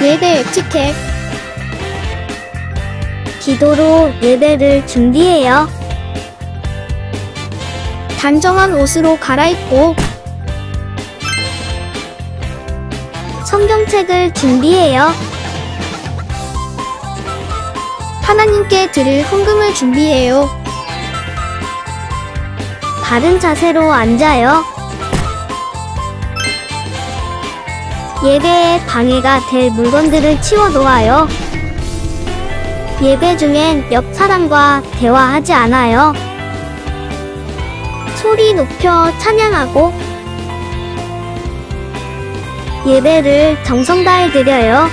예배 에티켓. 기도로 예배를 준비해요. 단정한 옷으로 갈아입고 성경책을 준비해요. 하나님께 드릴 헌금을 준비해요. 바른 자세로 앉아요. 예배에 방해가 될 물건들을 치워 놓아요. 예배 중엔 옆 사람과 대화하지 않아요. 소리 높여 찬양하고 예배를 정성 다해 드려요.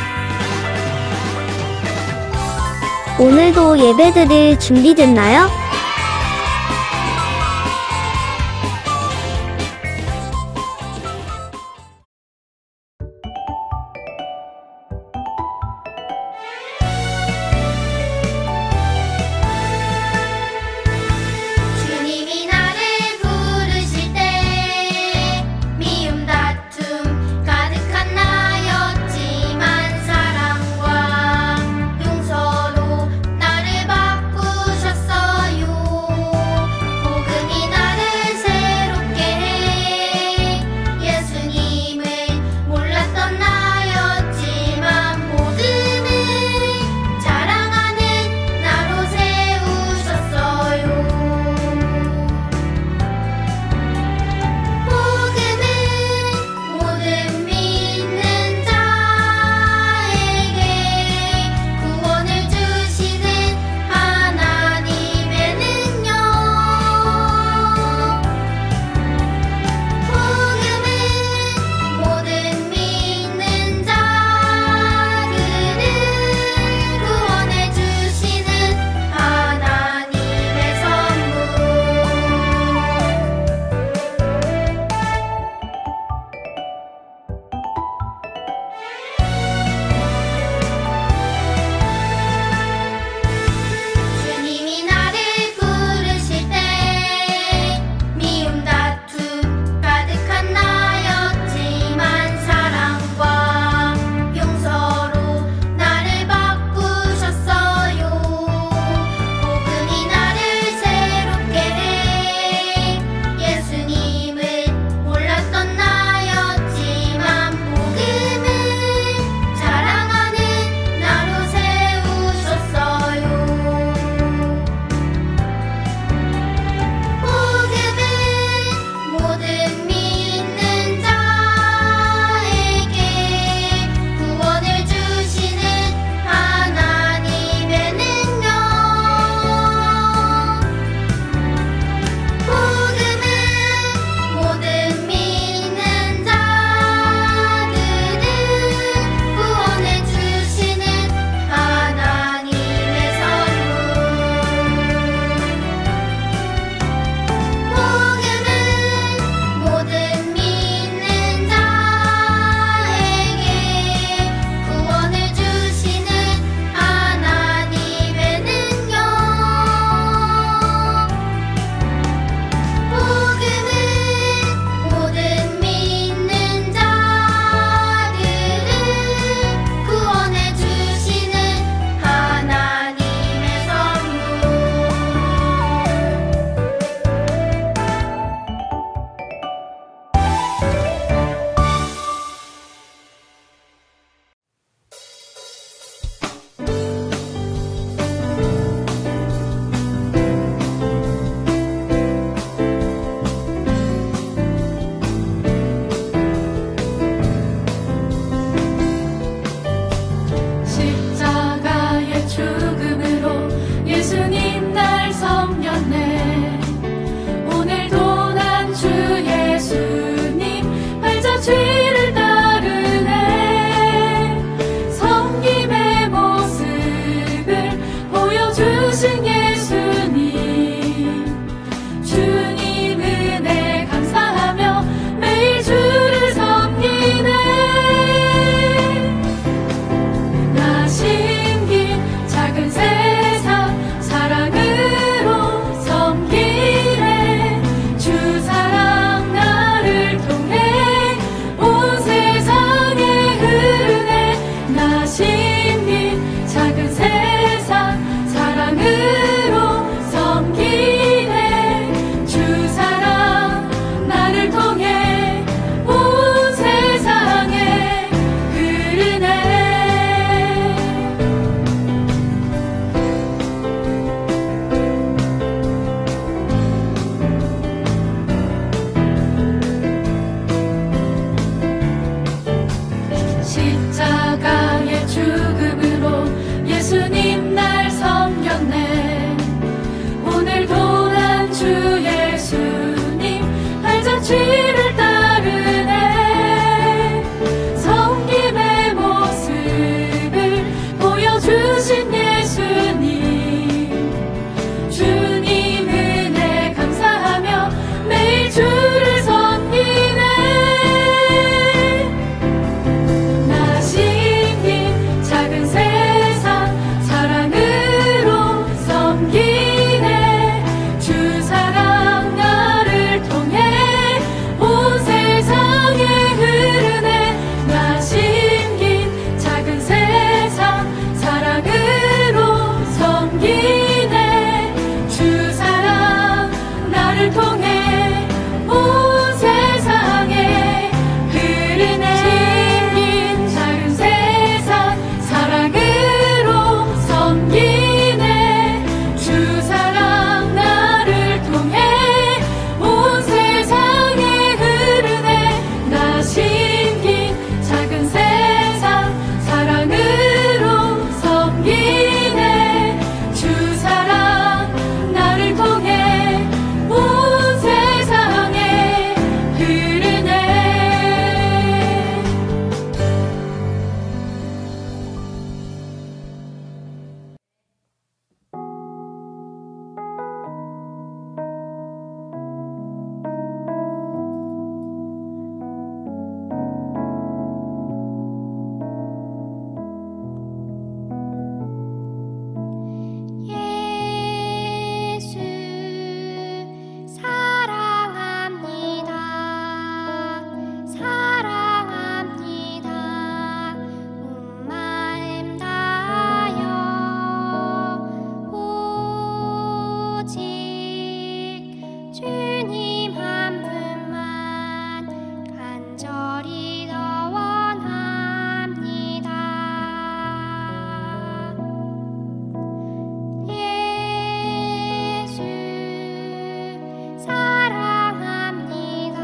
오늘도 예배 드릴 준비됐나요? 주님이 나를 부르실 때 미움 다툼 가득한 나였지만 사랑과 용서로 나를 바꾸셨어요. 나를 통해 온 세상에 흐르네. 긴 작은 세상 사랑으로 섬기네. 주 사랑 나를 통해 온 세상에 흐르네. 나 심긴 작은 세상 사랑으로 섬기네. 주 사랑 나를 통해 온 세상에 흐르네. 예수 사랑합니다. 사랑합니다. 온 마음 다하여 오직 주님 한 분만 간절히 더 원합니다. 예수 사랑합니다.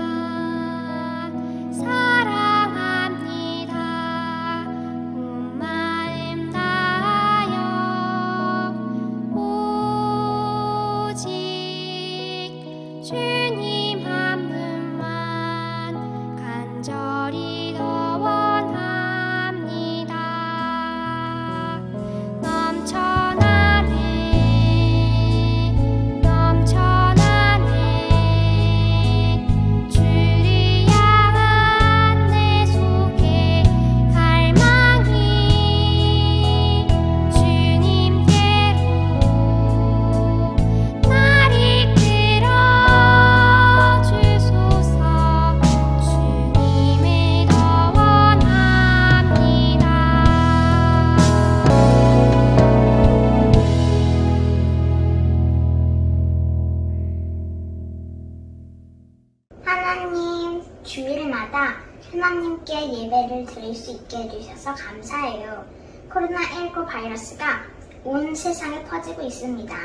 사랑합니다. 온 마음 다하여 오직 주님 한 분만 간절히 더 원합니다. 넘쳐나네 넘쳐나네 주를 향한 내 속에 갈망이 주님께로 날 이끌어 주소서. 주님을 더 원합니다. 하나님, 주일마다 하나님께 예배를 드릴 수 있게 해주셔서 감사해요. 코로나19 바이러스가 온 세상에 퍼지고 있습니다.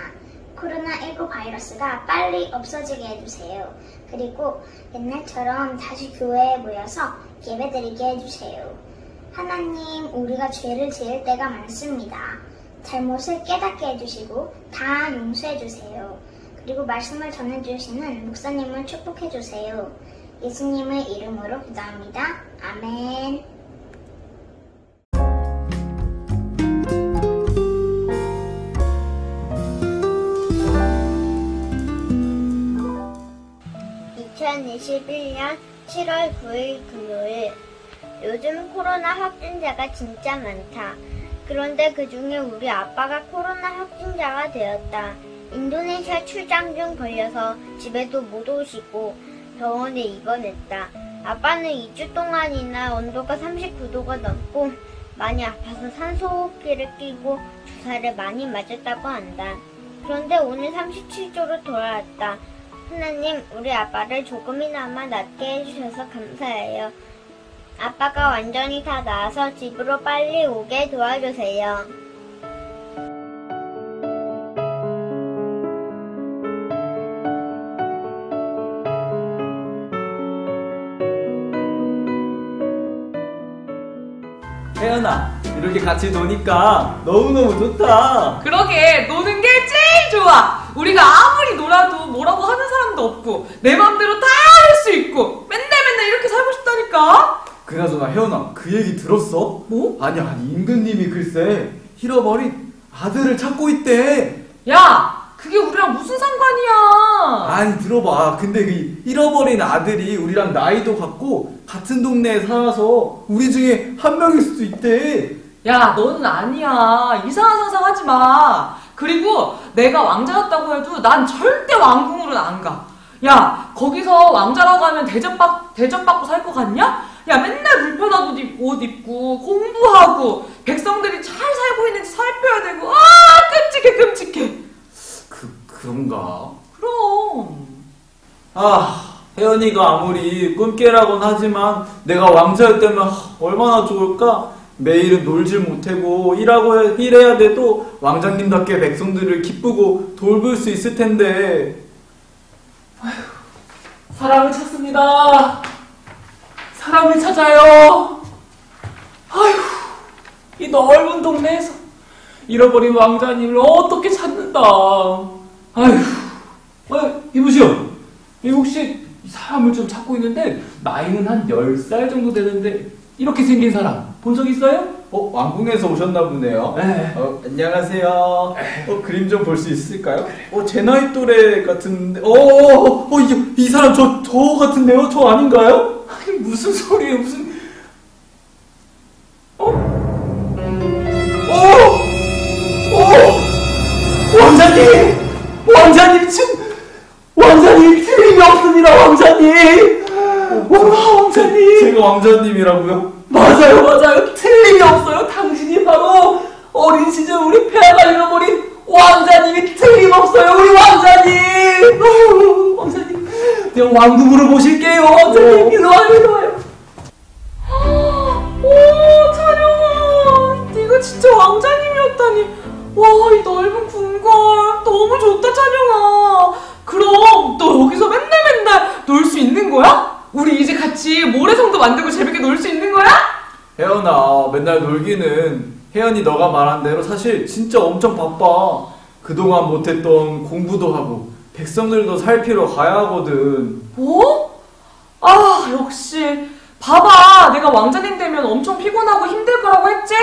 코로나19 바이러스가 빨리 없어지게 해주세요. 그리고 옛날처럼 다시 교회에 모여서 예배드리게 해주세요. 하나님, 우리가 죄를 지을 때가 많습니다. 잘못을 깨닫게 해주시고 다 용서해주세요. 그리고 말씀을 전해주시는 목사님을 축복해주세요. 예수님의 이름으로 기도합니다. 아멘. (2021년 7월 9일) 금요일. 요즘 코로나 확진자가 진짜 많다. 그런데 그중에 우리 아빠가 코로나 확진자가 되었다. 인도네시아 출장 중 걸려서 집에도 못 오시고 병원에 입원했다. 아빠는 2주 동안이나 온도가 39도가 넘고 많이 아파서 산소호흡기를 끼고 주사를 많이 맞았다고 한다. 그런데 오늘 37도로 돌아왔다. 하나님, 우리 아빠를 조금이나마 낫게 해주셔서 감사해요. 아빠가 완전히 다 나아서 집으로 빨리 오게 도와주세요. 혜연아, 이렇게 같이 노니까 너무너무 좋다. 그러게, 노는 게 제일 좋아. 우리가 아무리 놀아도 뭐라고 하는 사람도 없고 내 맘대로 다 할 수 있고 맨날 이렇게 살고 싶다니까. 그나저나 혜연아, 그 얘기 들었어? 뭐? 아니 임금님이 글쎄 잃어버린 아들을 찾고 있대. 야, 그게 우리랑 무슨 상관이야. 아니 들어봐. 근데 그 잃어버린 아들이 우리랑 나이도 같고 같은 동네에 살아서 우리 중에 한 명일 수도 있대. 야, 너는 아니야. 이상한 상상하지 마. 그리고 내가 왕자였다고 해도 난 절대 왕궁으로는 안 가. 야, 거기서 왕자라고 하면 대접받고 살 것 같냐? 야, 맨날 불편한 옷 입고 공부하고 백성들이 잘 살고 있는지 살펴야 되고. 끔찍해. 그런가? 그럼. 혜연이가 아무리 꿈깨라곤 하지만 내가 왕자였다면 얼마나 좋을까? 매일은 놀질 못하고 일해야 돼도 왕자님답게 백성들을 기쁘고 돌볼 수 있을 텐데. 사랑을 찾습니다. 사랑을 찾아요. 아휴, 이 넓은 동네에서 잃어버린 왕자님을 어떻게 찾는다. 아휴, 이보시오. 이 혹시 사람을 좀 찾고 있는데 나이는 한 10살 정도 되는데 이렇게 생긴 사람 본 적 있어요? 왕궁에서 오셨나 보네요. 네. 안녕하세요. 그림 좀 볼 수 있을까요? 제 나이 또래 같은데. 이 사람 저 같은데요? 저 아닌가요? 아니, 무슨 소리예요? 무슨 왕자님 지금 왕자님 틀림이 없습니다. 왕자님. 왕자님. 제가 왕자님이라고요? 맞아요. 틀림이 없어요. 당신이 바로 어린 시절 우리 폐하가 잃어버린 왕자님이 틀림없어요. 우리 왕자님. 왕자님. 내가 왕궁으로 모실게요. 왕자님. 이리 와요. 오, 찬영아. 네가 진짜 왕자님이었다니. 와, 이 넓은 궁궐 너무 좋다, 찬영아. 그럼 너 여기서 맨날 놀 수 있는 거야? 우리 이제 같이 모래성도 만들고 재밌게 놀 수 있는 거야? 혜연아, 맨날 놀기는 혜연이 너가 말한 대로 사실 진짜 엄청 바빠. 그동안 못했던 공부도 하고 백성들도 살피러 가야 하거든. 뭐? 역시 봐봐, 내가 왕자님 되면 엄청 피곤하고 힘들 거라고 했지?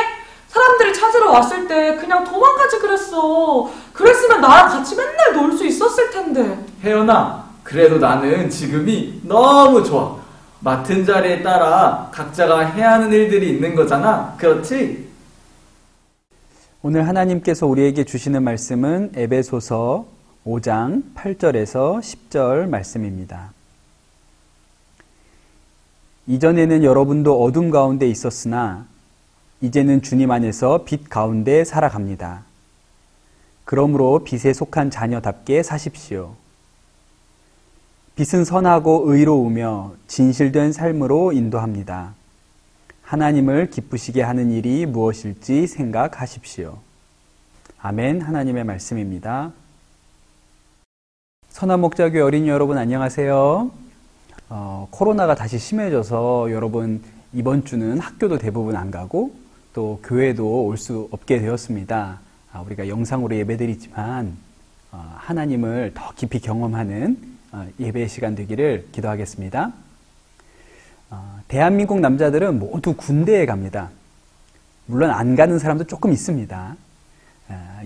사람들이 찾으러 왔을 때 그냥 도망가지 그랬어. 그랬으면 나랑 같이 맨날 놀 수 있었을 텐데. 혜연아, 그래도 나는 지금이 너무 좋아. 맡은 자리에 따라 각자가 해야 하는 일들이 있는 거잖아. 그렇지? 오늘 하나님께서 우리에게 주시는 말씀은 에베소서 5장 8절에서 10절 말씀입니다. 이전에는 여러분도 어둠 가운데 있었으나 이제는 주님 안에서 빛 가운데 살아갑니다. 그러므로 빛에 속한 자녀답게 사십시오. 빛은 선하고 의로우며 진실된 삶으로 인도합니다. 하나님을 기쁘시게 하는 일이 무엇일지 생각하십시오. 아멘. 하나님의 말씀입니다. 선한목자교회 어린이 여러분 안녕하세요. 코로나가 다시 심해져서 여러분 이번 주는 학교도 대부분 안 가고 또 교회도 올 수 없게 되었습니다. 우리가 영상으로 예배드리지만 하나님을 더 깊이 경험하는 예배의 시간 되기를 기도하겠습니다. 대한민국 남자들은 모두 군대에 갑니다. 물론 안 가는 사람도 조금 있습니다.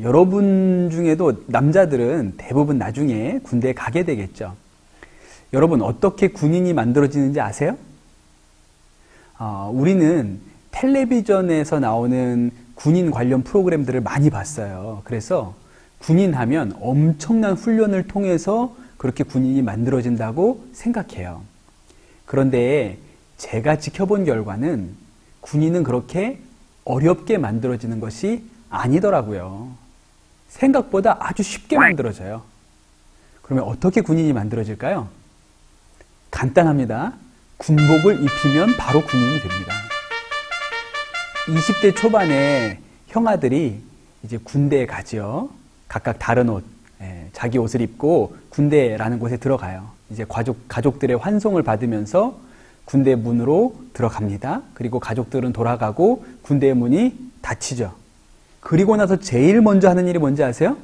여러분 중에도 남자들은 대부분 나중에 군대에 가게 되겠죠. 여러분 어떻게 군인이 만들어지는지 아세요? 우리는 텔레비전에서 나오는 군인 관련 프로그램들을 많이 봤어요. 그래서 군인 하면 엄청난 훈련을 통해서 그렇게 군인이 만들어진다고 생각해요. 그런데 제가 지켜본 결과는 군인은 그렇게 어렵게 만들어지는 것이 아니더라고요. 생각보다 아주 쉽게 만들어져요. 그러면 어떻게 군인이 만들어질까요? 간단합니다. 군복을 입히면 바로 군인이 됩니다. 20대 초반에 형아들이 이제 군대에 가죠. 각각 다른 옷, 자기 옷을 입고 군대라는 곳에 들어가요. 이제 가족들의 환송을 받으면서 군대 문으로 들어갑니다. 그리고 가족들은 돌아가고 군대의 문이 닫히죠. 그리고 나서 제일 먼저 하는 일이 뭔지 아세요?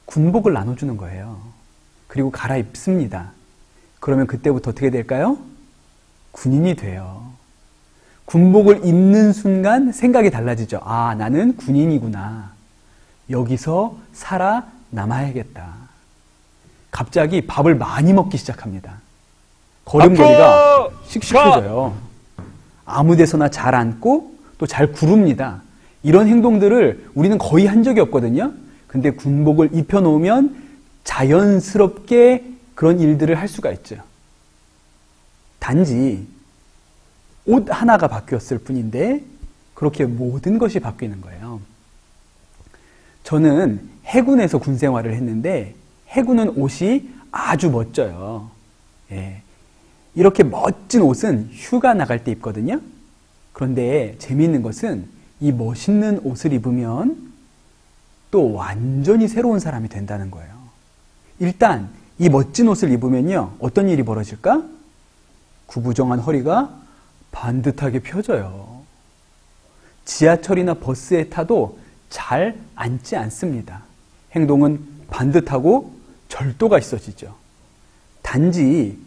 군복을 나눠주는 거예요. 그리고 갈아입습니다. 그러면 그때부터 어떻게 될까요? 군인이 돼요. 군복을 입는 순간 생각이 달라지죠. 아, 나는 군인이구나. 여기서 살아남아야겠다. 갑자기 밥을 많이 먹기 시작합니다. 걸음걸이가 씩씩해져요. 아무 데서나 잘 앉고 또 잘 구릅니다. 이런 행동들을 우리는 거의 한 적이 없거든요. 근데 군복을 입혀놓으면 자연스럽게 그런 일들을 할 수가 있죠. 단지 옷 하나가 바뀌었을 뿐인데 그렇게 모든 것이 바뀌는 거예요. 저는 해군에서 군 생활을 했는데 해군은 옷이 아주 멋져요. 예. 이렇게 멋진 옷은 휴가 나갈 때 입거든요. 그런데 재미있는 것은 이 멋있는 옷을 입으면 또 완전히 새로운 사람이 된다는 거예요. 일단 이 멋진 옷을 입으면요, 어떤 일이 벌어질까? 구부정한 허리가 반듯하게 펴져요. 지하철이나 버스에 타도 잘 앉지 않습니다. 행동은 반듯하고 절도가 있어지죠. 단지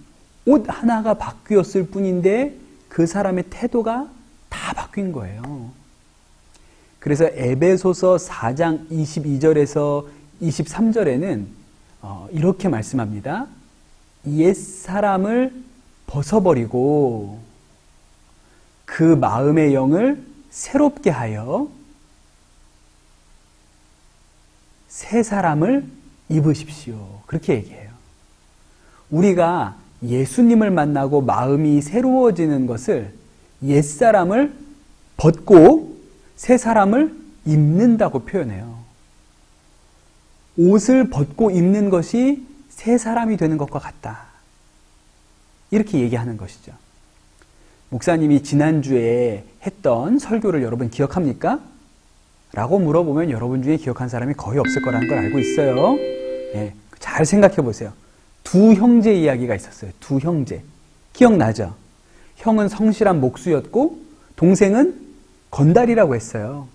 옷 하나가 바뀌었을 뿐인데 그 사람의 태도가 다 바뀐 거예요. 그래서 에베소서 4장 22절에서 23절에는 이렇게 말씀합니다. 옛사람을 벗어버리고 그 마음의 영을 새롭게 하여 새 사람을 입으십시오. 그렇게 얘기해요. 우리가 예수님을 만나고 마음이 새로워지는 것을 옛사람을 벗고 새 사람을 입는다고 표현해요. 옷을 벗고 입는 것이 새 사람이 되는 것과 같다. 이렇게 얘기하는 것이죠. 목사님이 지난주에 했던 설교를 여러분 기억합니까? 라고 물어보면 여러분 중에 기억한 사람이 거의 없을 거라는 걸 알고 있어요. 예, 잘 생각해 보세요. 두 형제 이야기가 있었어요. 두 형제. 기억나죠? 형은 성실한 목수였고 동생은 건달이라고 했어요.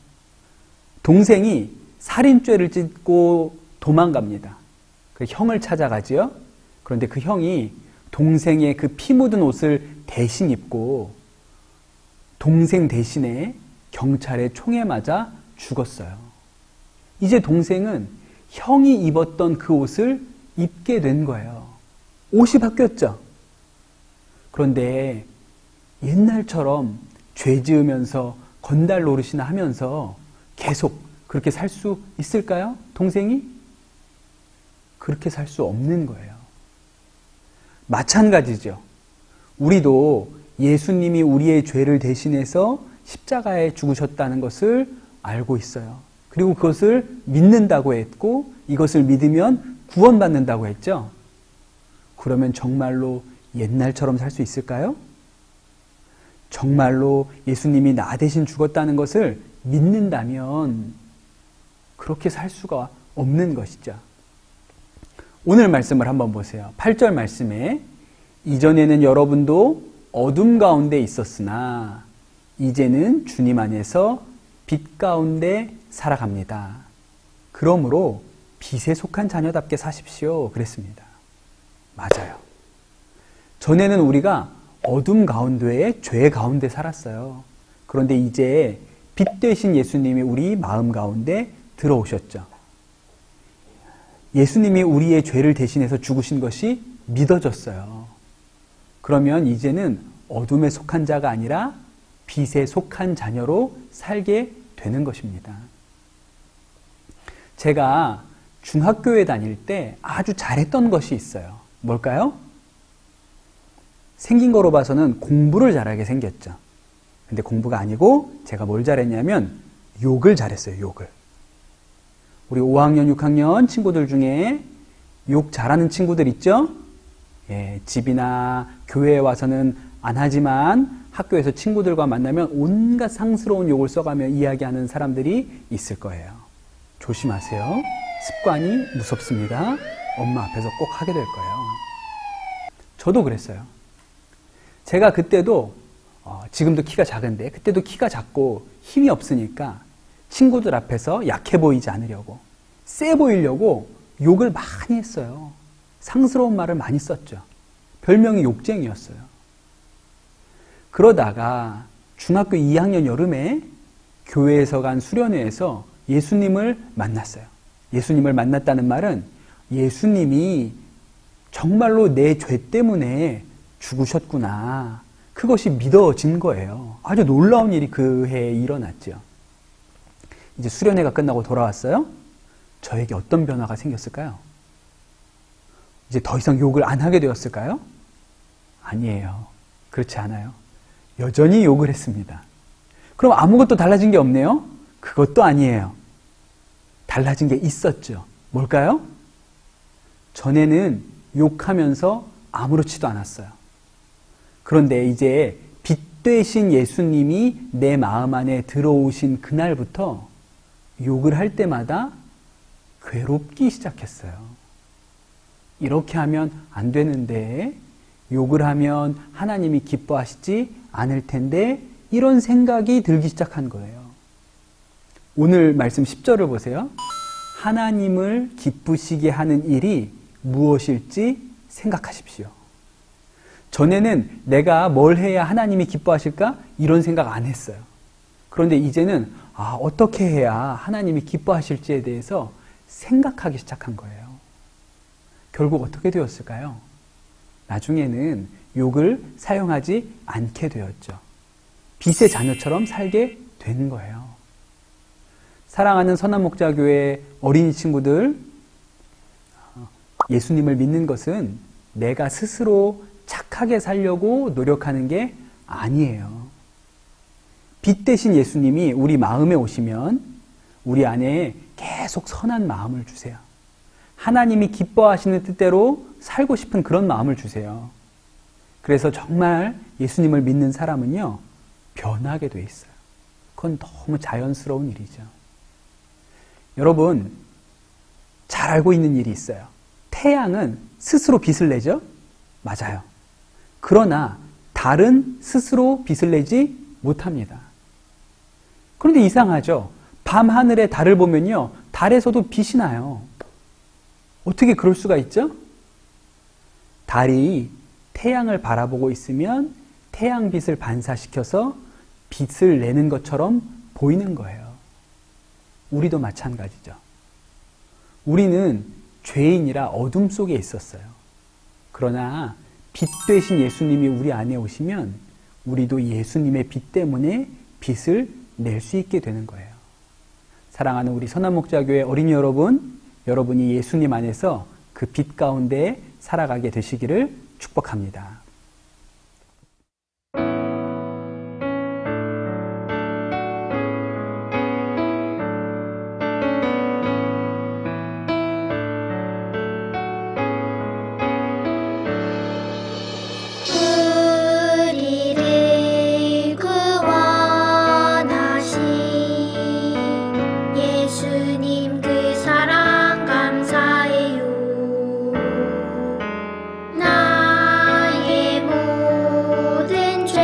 동생이 살인죄를 짓고 도망갑니다. 그 형을 찾아가지요. 그런데 그 형이 동생의 그 피 묻은 옷을 대신 입고 동생 대신에 경찰의 총에 맞아 죽었어요. 이제 동생은 형이 입었던 그 옷을 입게 된 거예요. 옷이 바뀌었죠. 그런데 옛날처럼 죄 지으면서 건달 노릇이나 하면서 계속 그렇게 살 수 있을까요? 동생이? 그렇게 살 수 없는 거예요. 마찬가지죠. 우리도 예수님이 우리의 죄를 대신해서 십자가에 죽으셨다는 것을 알고 있어요. 그리고 그것을 믿는다고 했고 이것을 믿으면 구원받는다고 했죠. 그러면 정말로 옛날처럼 살 수 있을까요? 정말로 예수님이 나 대신 죽었다는 것을 믿는다면 그렇게 살 수가 없는 것이죠. 오늘 말씀을 한번 보세요. 8절 말씀에 이전에는 여러분도 어둠 가운데 있었으나 이제는 주님 안에서 빛 가운데 살아갑니다. 그러므로 빛에 속한 자녀답게 사십시오. 그랬습니다. 맞아요. 전에는 우리가 어둠 가운데에 죄 가운데 살았어요. 그런데 이제 빛 되신 예수님이 우리 마음 가운데 들어오셨죠. 예수님이 우리의 죄를 대신해서 죽으신 것이 믿어졌어요. 그러면 이제는 어둠에 속한 자가 아니라 빛에 속한 자녀로 살게 되는 것입니다. 제가 중학교에 다닐 때 아주 잘했던 것이 있어요. 뭘까요? 생긴 거로 봐서는 공부를 잘하게 생겼죠. 근데 공부가 아니고 제가 뭘 잘했냐면 욕을 잘했어요. 욕을. 우리 5학년, 6학년 친구들 중에 욕 잘하는 친구들 있죠? 예, 집이나 교회에 와서는 안 하지만 학교에서 친구들과 만나면 온갖 상스러운 욕을 써가며 이야기하는 사람들이 있을 거예요. 조심하세요. 습관이 무섭습니다. 엄마 앞에서 꼭 하게 될 거예요. 저도 그랬어요. 제가 그때도 지금도 키가 작은데 그때도 키가 작고 힘이 없으니까 친구들 앞에서 약해 보이지 않으려고 세 보이려고 욕을 많이 했어요. 상스러운 말을 많이 썼죠. 별명이 욕쟁이였어요. 그러다가 중학교 2학년 여름에 교회에서 간 수련회에서 예수님을 만났어요. 예수님을 만났다는 말은 예수님이 정말로 내 죄 때문에 죽으셨구나. 그것이 믿어진 거예요. 아주 놀라운 일이 그 해에 일어났죠. 이제 수련회가 끝나고 돌아왔어요. 저에게 어떤 변화가 생겼을까요? 이제 더 이상 욕을 안 하게 되었을까요? 아니에요. 그렇지 않아요. 여전히 욕을 했습니다. 그럼 아무것도 달라진 게 없네요? 그것도 아니에요. 달라진 게 있었죠. 뭘까요? 전에는 욕하면서 아무렇지도 않았어요. 그런데 이제 빛 되신 예수님이 내 마음 안에 들어오신 그날부터 욕을 할 때마다 괴롭기 시작했어요. 이렇게 하면 안 되는데, 욕을 하면 하나님이 기뻐하시지 않을 텐데, 이런 생각이 들기 시작한 거예요. 오늘 말씀 10절을 보세요. 하나님을 기쁘시게 하는 일이 무엇일지 생각하십시오. 전에는 내가 뭘 해야 하나님이 기뻐하실까? 이런 생각 안 했어요. 그런데 이제는 어떻게 해야 하나님이 기뻐하실지에 대해서 생각하기 시작한 거예요. 결국 어떻게 되었을까요? 나중에는 욕을 사용하지 않게 되었죠. 빛의 자녀처럼 살게 된 거예요. 사랑하는 선한목자교회 어린이 친구들, 예수님을 믿는 것은 내가 스스로 착하게 살려고 노력하는 게 아니에요. 빛 대신 예수님이 우리 마음에 오시면 우리 안에 계속 선한 마음을 주세요. 하나님이 기뻐하시는 뜻대로 살고 싶은 그런 마음을 주세요. 그래서 정말 예수님을 믿는 사람은요, 변하게 돼 있어요. 그건 너무 자연스러운 일이죠. 여러분, 잘 알고 있는 일이 있어요. 태양은 스스로 빛을 내죠? 맞아요. 그러나 달은 스스로 빛을 내지 못합니다. 그런데 이상하죠? 밤하늘의 달을 보면요, 달에서도 빛이 나요. 어떻게 그럴 수가 있죠? 달이 태양을 바라보고 있으면 태양빛을 반사시켜서 빛을 내는 것처럼 보이는 거예요. 우리도 마찬가지죠. 우리는 죄인이라 어둠 속에 있었어요. 그러나 빛 되신 예수님이 우리 안에 오시면 우리도 예수님의 빛 때문에 빛을 낼 수 있게 되는 거예요. 사랑하는 우리 선한목자교회 어린이 여러분, 여러분이 예수님 안에서 그 빛 가운데 살아가게 되시기를 축복합니다. 우리를 구원하신 예수님 그 사랑 감사해요. 나의 모든 죄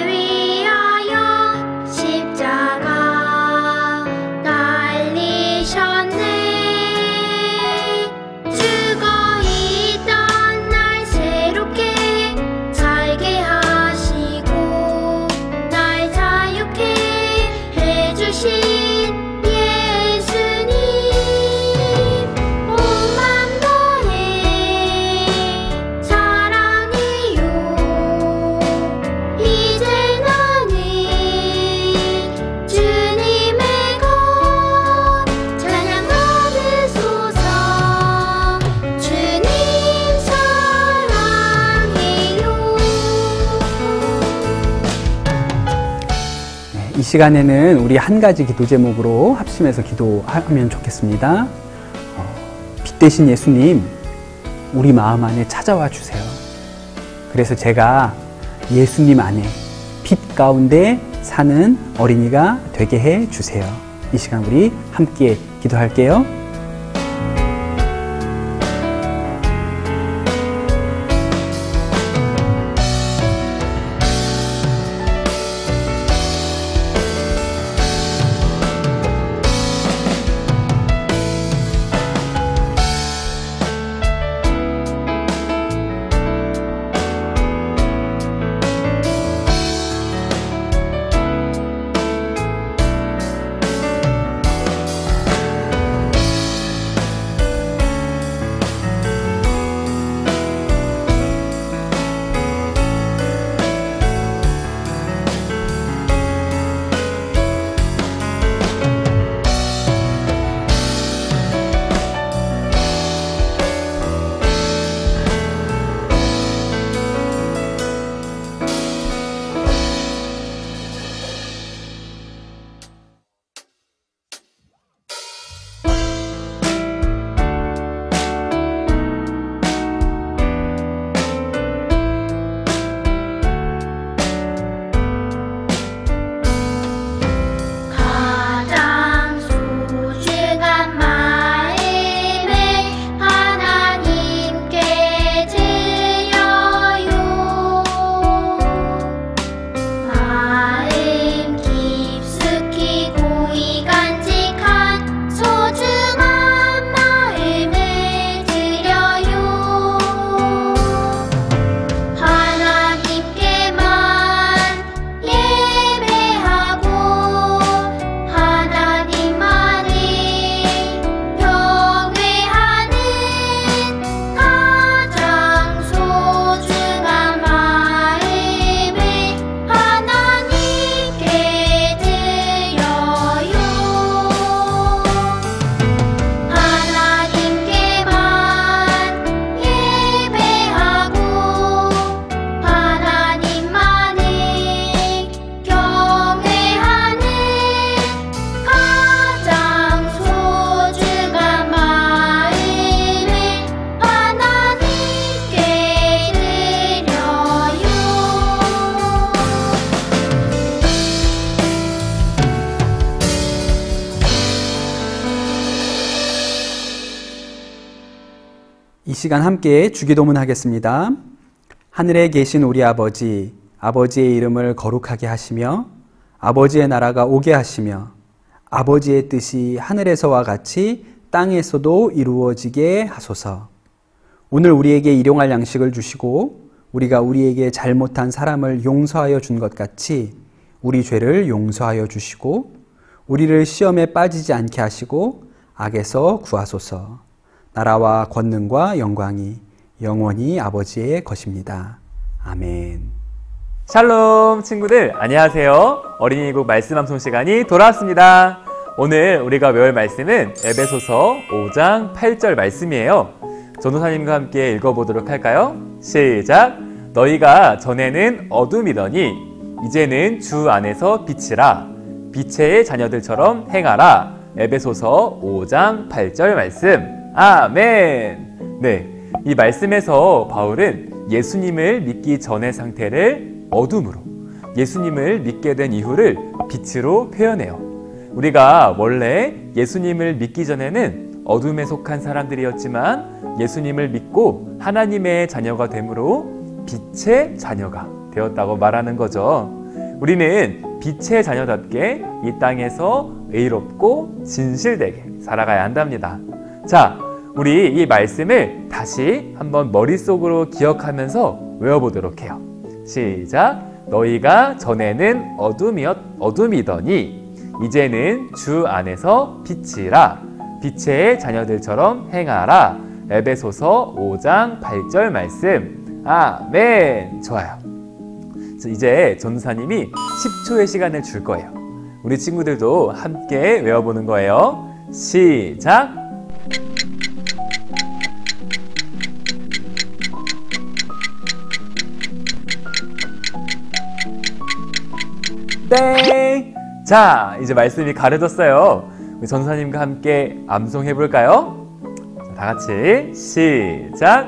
위하여 십자가 달리셨네. 죽어 있던 날 새롭게 살게 하시고 날 자유케 해주신 예수님, 온 맘 다해 사랑해요. 이제 나는 주님의 것 찬양 받으소서. 주님 사랑해요. 이 시간에는 우리 한 가지 기도 제목으로 합심해서 기도하면 좋겠습니다. 빛 되신 예수님, 우리 마음 안에 찾아와 주세요. 그래서 제가 예수님 안에 빛 가운데 사는 어린이가 되게 해 주세요. 이 시간 우리 함께 기도할게요. 시간 함께 주기도문 하겠습니다. 하늘에 계신 우리 아버지, 아버지의 이름을 거룩하게 하시며 아버지의 나라가 오게 하시며 아버지의 뜻이 하늘에서와 같이 땅에서도 이루어지게 하소서. 오늘 우리에게 일용할 양식을 주시고 우리가 우리에게 잘못한 사람을 용서하여 준 것 같이 우리 죄를 용서하여 주시고 우리를 시험에 빠지지 않게 하시고 악에서 구하소서. 나라와 권능과 영광이 영원히 아버지의 것입니다. 아멘. 샬롬 친구들 안녕하세요. 어린이국 말씀 암송 시간이 돌아왔습니다. 오늘 우리가 외울 말씀은 에베소서 5장 8절 말씀이에요. 전도사님과 함께 읽어보도록 할까요? 시작! 너희가 전에는 어둠이더니 이제는 주 안에서 빛이라. 빛의 자녀들처럼 행하라. 에베소서 5장 8절 말씀. 아멘. 네, 이 말씀에서 바울은 예수님을 믿기 전의 상태를 어둠으로, 예수님을 믿게 된 이후를 빛으로 표현해요. 우리가 원래 예수님을 믿기 전에는 어둠에 속한 사람들이었지만 예수님을 믿고 하나님의 자녀가 됨으로 빛의 자녀가 되었다고 말하는 거죠. 우리는 빛의 자녀답게 이 땅에서 의롭고 진실되게 살아가야 한답니다. 자, 우리 이 말씀을 다시 한번 머릿속으로 기억하면서 외워보도록 해요. 시작! 너희가 전에는 어둠이더니 이제는 주 안에서 빛이라. 빛의 자녀들처럼 행하라. 에베소서 5장 8절 말씀. 아멘. 좋아요. 이제 전도사님이 10초의 시간을 줄 거예요. 우리 친구들도 함께 외워보는 거예요. 시작! 땡! 자, 이제 말씀이 가려졌어요. 우리 전도사님과 함께 암송해 볼까요? 다 같이 시작!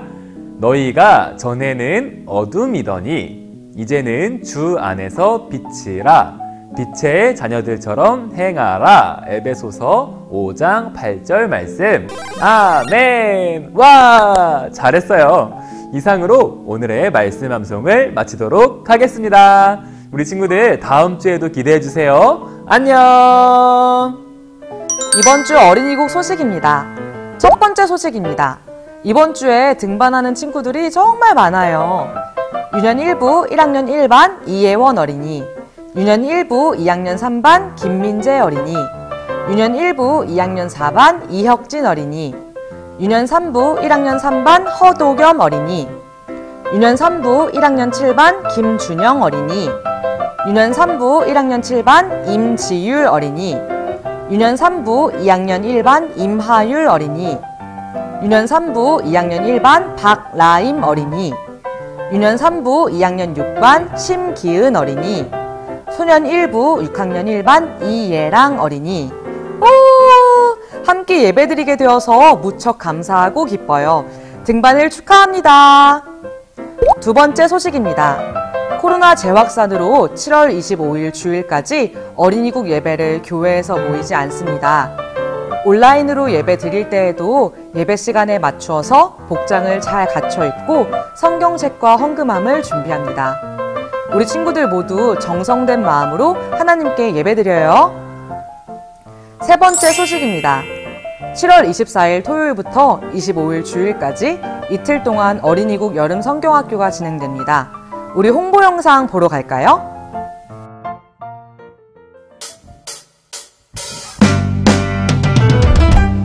너희가 전에는 어둠이더니 이제는 주 안에서 빛이라. 빛의 자녀들처럼 행하라. 에베소서 5장 8절 말씀. 아멘. 와, 잘했어요. 이상으로 오늘의 말씀 암송을 마치도록 하겠습니다. 우리 친구들 다음 주에도 기대해 주세요. 안녕. 이번 주 어린이국 소식입니다. 첫 번째 소식입니다. 이번 주에 등반하는 친구들이 정말 많아요. 유년 1부 1학년 1반 이예원 어린이, 유년 1부 2학년 3반 김민재 어린이, 유년 1부 2학년 4반 이혁진 어린이, 유년 3부 1학년 3반 허도겸 어린이, 유년 3부 1학년 7반 김준영 어린이, 유년 3부 1학년 7반 임지율 어린이, 유년 3부 2학년 1반 임하율 어린이, 유년 3부 2학년 1반 박라임 어린이, 유년 3부 2학년 6반 심기은 어린이, 소년 1부 6학년 1반 이예랑 어린이. 함께 예배드리게 되어서 무척 감사하고 기뻐요. 등반을 축하합니다. 두 번째 소식입니다. 코로나 재확산으로 7월 25일 주일까지 어린이국 예배를 교회에서 모이지 않습니다. 온라인으로 예배 드릴 때에도 예배 시간에 맞추어서 복장을 잘 갖춰 입고 성경책과 헌금함을 준비합니다. 우리 친구들 모두 정성된 마음으로 하나님께 예배 드려요. 세 번째 소식입니다. 7월 24일 토요일부터 25일 주일까지 이틀 동안 어린이국 여름 성경학교가 진행됩니다. 우리 홍보 영상 보러 갈까요?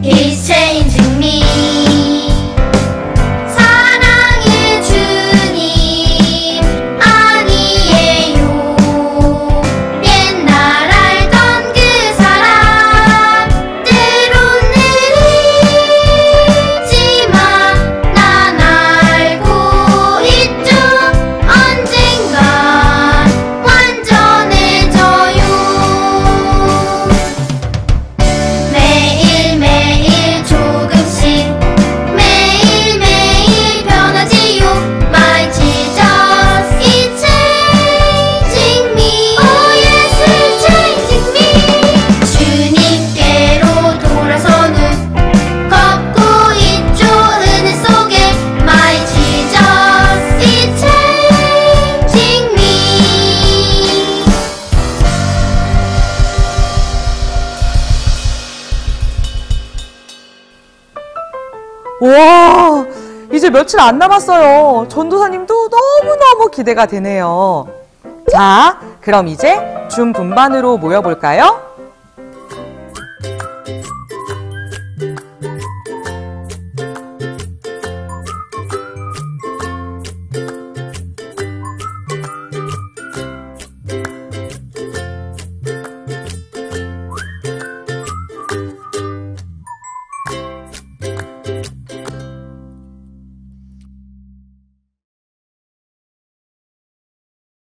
빛의 인증미 사랑의 주님 아니에요. 옛날 알던 그 사람 때론 느리지만 난 알고 있죠. 언젠간 와, 이제 며칠 안 남았어요. 전도사님도 너무너무 기대가 되네요. 자, 그럼 이제 줌 분반으로 모여볼까요?